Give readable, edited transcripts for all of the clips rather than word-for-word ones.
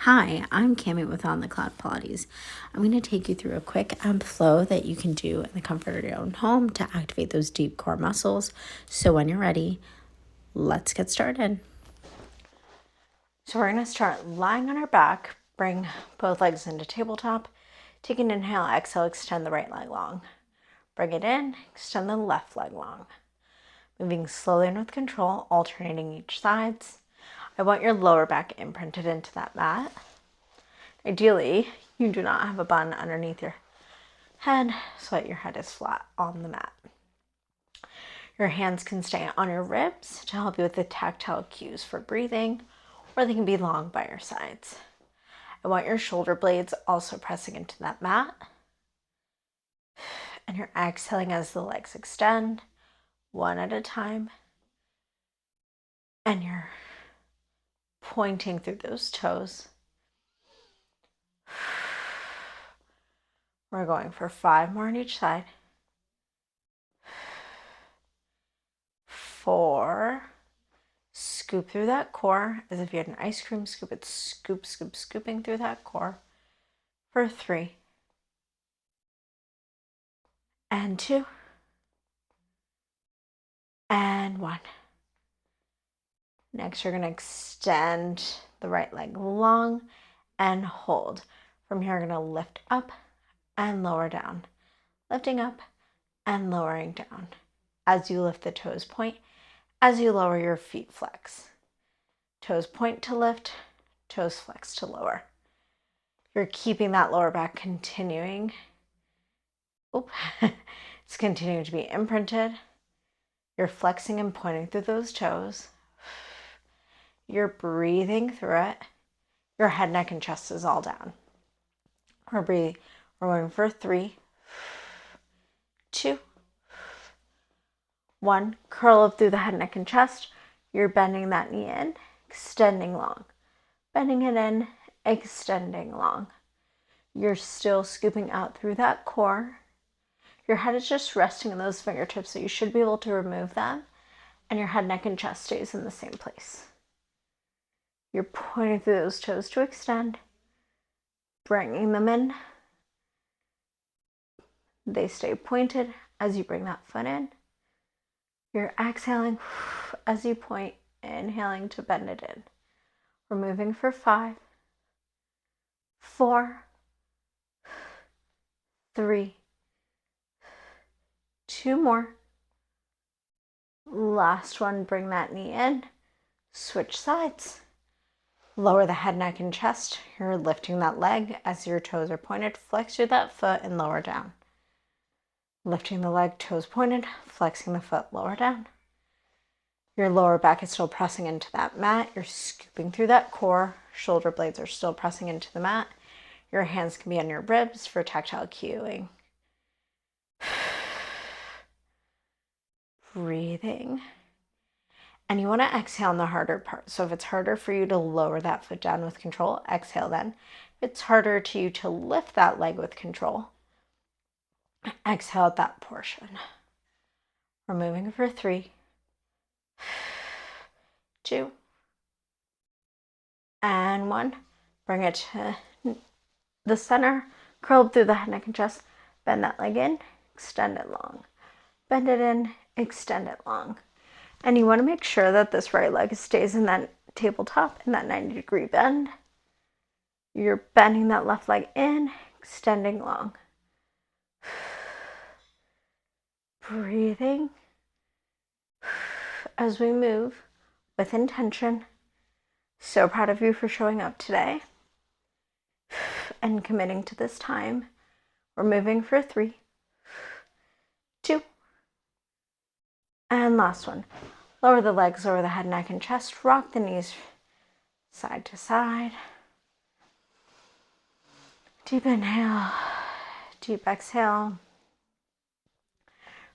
Hi, I'm Cami with On the Cloud Pilates. I'm going to take you through a quick flow that you can do in the comfort of your own home to activate those deep core muscles. So when you're ready, let's get started. So we're going to start lying on our back, bring both legs into tabletop. Take an inhale, exhale, extend the right leg long. Bring it in, extend the left leg long. Moving slowly and with control, alternating each sides. I want your lower back imprinted into that mat. Ideally, you do not have a bun underneath your head so that your head is flat on the mat. Your hands can stay on your ribs to help you with the tactile cues for breathing, or they can be long by your sides. I want your shoulder blades also pressing into that mat. And you're exhaling as the legs extend, one at a time. And you're pointing through those toes. We're going for 5 more on each side. 4. Scoop through that core as if you had an ice cream scoop. It's scoop, scoop, scooping through that core for 3. And 2. And 1. Next, you're going to extend the right leg long and hold. From here, you're going to lift up and lower down. Lifting up and lowering down. As you lift the toes, point. As you lower, your feet flex. Toes point to lift, toes flex to lower. You're keeping that lower back continuing. It's continuing to be imprinted. You're flexing and pointing through those toes. You're breathing through it. Your head, neck, and chest is all down. We're going for 3, 2, 1. Curl up through the head, neck, and chest. You're bending that knee in, extending long. Bending it in, extending long. You're still scooping out through that core. Your head is just resting in those fingertips, so you should be able to remove them. And your head, neck, and chest stays in the same place. You're pointing through those toes to extend, bringing them in. They stay pointed as you bring that foot in. You're exhaling as you point, inhaling to bend it in. We're moving for 5, 4, 3, 2 more. Last one, bring that knee in. Switch sides. Lower the head, neck, and chest. You're lifting that leg as your toes are pointed. Flex through that foot and lower down. Lifting the leg, toes pointed, flexing the foot, lower down. Your lower back is still pressing into that mat. You're scooping through that core. Shoulder blades are still pressing into the mat. Your hands can be on your ribs for tactile cueing. Breathing. And you want to exhale on the harder part. So if it's harder for you to lower that foot down with control, exhale then. If it's harder to you to lift that leg with control, exhale at that portion. We're moving for 3, 2, and 1. Bring it to the center. Curl through the head, neck, and chest. Bend that leg in, extend it long. Bend it in, extend it long. And you want to make sure that this right leg stays in that tabletop in that 90-degree bend. You're bending that left leg in, extending long. Breathing as we move with intention. So proud of you for showing up today and committing to this time. We're moving for 3, 2, and last one. Lower the legs, lower the head, neck, and chest. Rock the knees side to side. Deep inhale, deep exhale.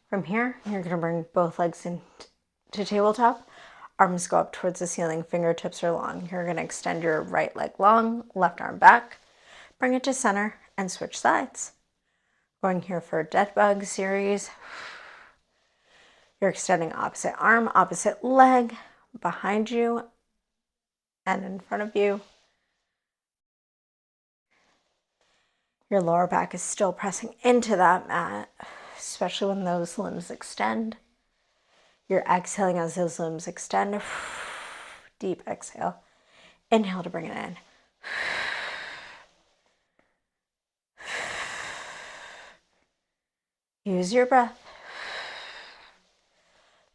From here, you're going to bring both legs into tabletop. Arms go up towards the ceiling, fingertips are long. You're going to extend your right leg long, left arm back. Bring it to center and switch sides. Going here for a dead bug series. You're extending opposite arm, opposite leg, behind you and in front of you. Your lower back is still pressing into that mat, especially when those limbs extend. You're exhaling as those limbs extend. Deep exhale. Inhale to bring it in. Use your breath.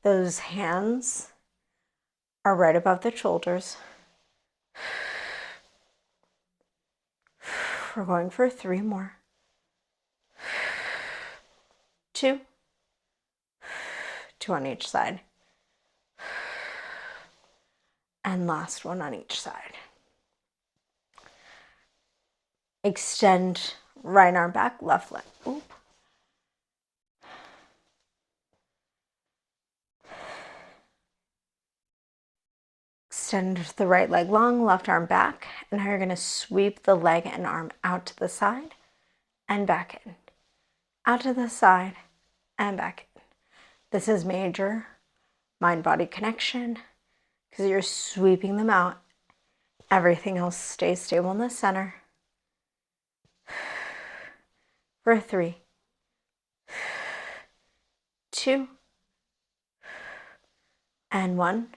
Those hands are right above the shoulders. We're going for 3 more. 2. 2 on each side. And last one on each side. Extend right arm back, left leg. Oop. Extend the right leg long, left arm back. And now you're going to sweep the leg and arm out to the side and back in. Out to the side and back in. This is major mind-body connection because you're sweeping them out. Everything else stays stable in the center. For 3, 2, and 1.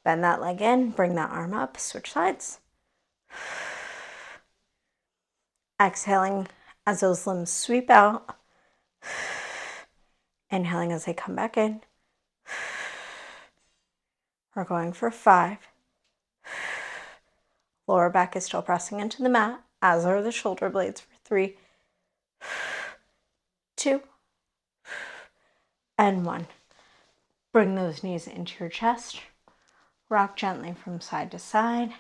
Bend that leg in, bring that arm up, switch sides. Exhaling as those limbs sweep out. Inhaling as they come back in. We're going for 5. Lower back is still pressing into the mat, as are the shoulder blades for 3, 2, and 1. Bring those knees into your chest. Rock gently from side to side.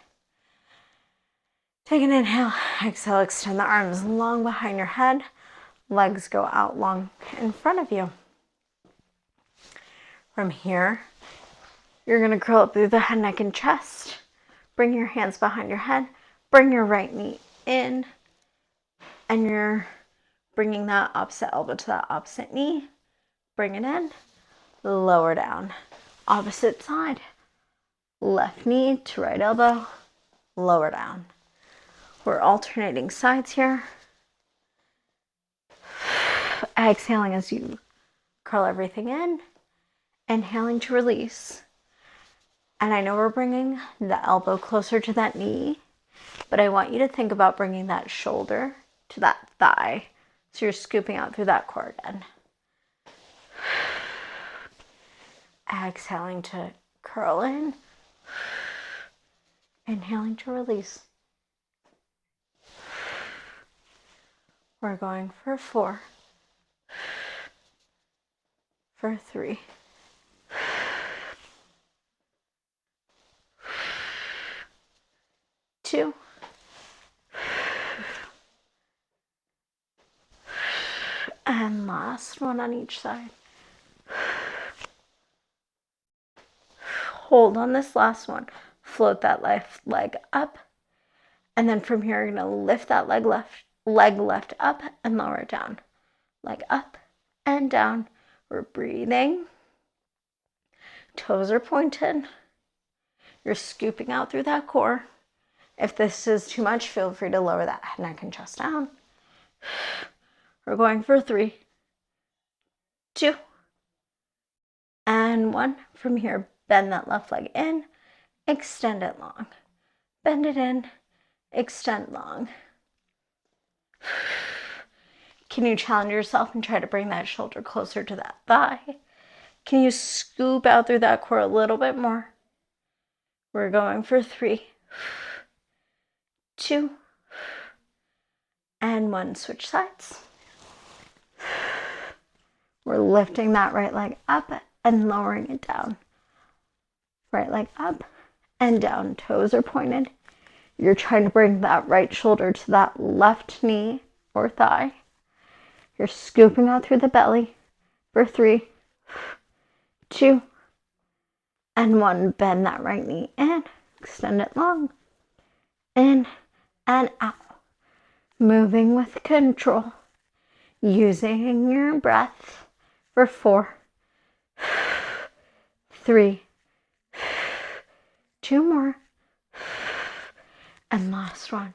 Take an inhale. Exhale, extend the arms long behind your head. Legs go out long in front of you. From here, you're going to curl up through the head, neck, and chest. Bring your hands behind your head. Bring your right knee in. And you're bringing that opposite elbow to that opposite knee. Bring it in. Lower down. Opposite side. Left knee to right elbow. Lower down. We're alternating sides here. Exhaling as you curl everything in. Inhaling to release. And I know we're bringing the elbow closer to that knee, but I want you to think about bringing that shoulder to that thigh. So you're scooping out through that core again. Exhaling to curl in. Inhaling to release. We're going for 4. For 3. Two. And last one on each side. Hold on this last one. Float that left leg up. And then from here, you're going to lift that leg left up and lower it down. Leg up and down. We're breathing. Toes are pointed. You're scooping out through that core. If this is too much, feel free to lower that head, neck, and chest down. We're going for 3, 2, and 1. From here, bend that left leg in. Extend it long. Bend it in. Extend long. Can you challenge yourself and try to bring that shoulder closer to that thigh? Can you scoop out through that core a little bit more? We're going for 3, 2, and 1. Switch sides. We're lifting that right leg up and lowering it down. Right leg up and down. Toes are pointed. You're trying to bring that right shoulder to that left knee or thigh. You're scooping out through the belly for 3, 2, and 1. Bend that right knee in. Extend it long. In and out. Moving with control. Using your breath for 4, 3, 2 more. And last one.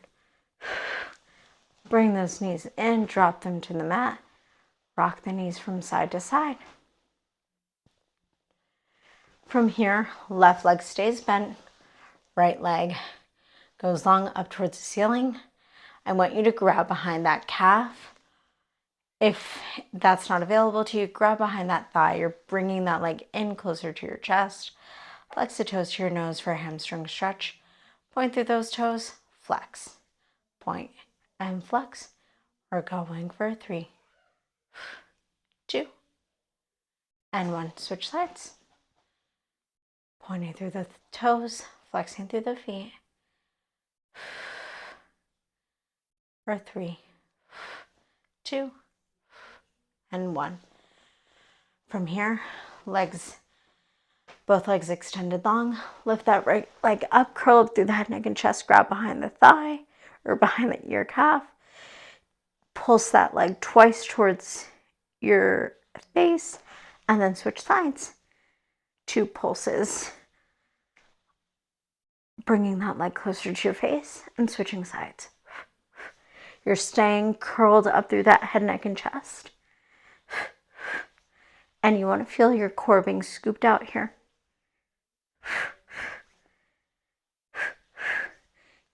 Bring those knees in, drop them to the mat. Rock the knees from side to side. From here, left leg stays bent, right leg goes long up towards the ceiling. I want you to grab behind that calf. If that's not available to you, grab behind that thigh. You're bringing that leg in closer to your chest. Flex the toes to your nose for a hamstring stretch. Point through those toes, flex. Point and flex. We're going for 3, 2, and 1. Switch sides. Pointing through the toes, flexing through the feet. For 3, 2, and 1. From here, both legs extended long. Lift that right leg up, curl up through the head, neck, and chest. Grab behind the thigh or behind the ear calf. Pulse that leg twice towards your face, and then switch sides. 2 pulses. Bringing that leg closer to your face and switching sides. You're staying curled up through that head, neck, and chest. And you want to feel your core being scooped out here.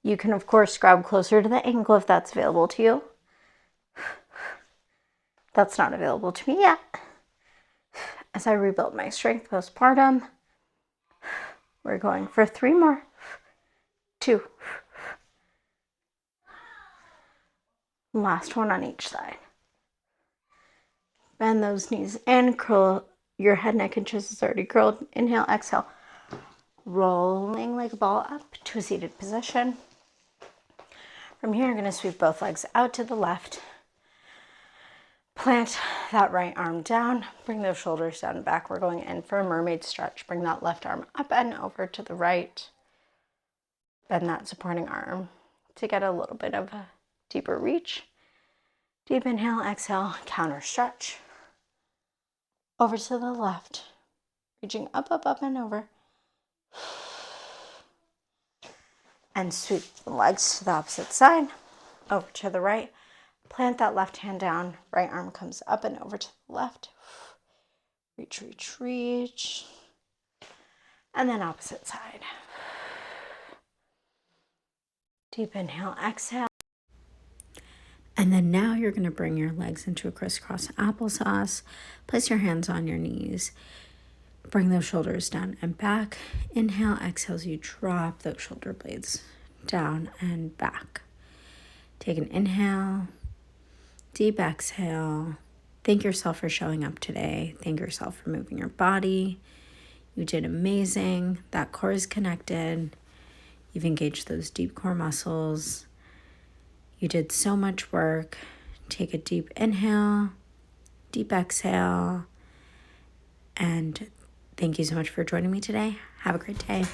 You can, of course, grab closer to the ankle if that's available to you. That's not available to me yet. As I rebuild my strength postpartum, we're going for 3 more. 2. Last one on each side. Bend those knees and curl your head, neck, and chest is already curled. Inhale, exhale. Rolling like a ball up to a seated position. From here, you're going to sweep both legs out to the left. Plant that right arm down. Bring those shoulders down and back. We're going in for a mermaid stretch. Bring that left arm up and over to the right. Bend that supporting arm to get a little bit of a deeper reach. Deep inhale, exhale, counter stretch. Over to the left. Reaching up, up, up, and over. And sweep the legs to the opposite side. Over to the right. Plant that left hand down. Right arm comes up and over to the left. Reach, reach, reach. And then opposite side. Deep inhale, exhale. And then now you're going to bring your legs into a crisscross applesauce. Place your hands on your knees. Bring those shoulders down and back. Inhale, exhale as you drop those shoulder blades down and back. Take an inhale, deep exhale. Thank yourself for showing up today. Thank yourself for moving your body. You did amazing. That core is connected. You've engaged those deep core muscles. You did so much work. Take a deep inhale, deep exhale, and thank you so much for joining me today. Have a great day.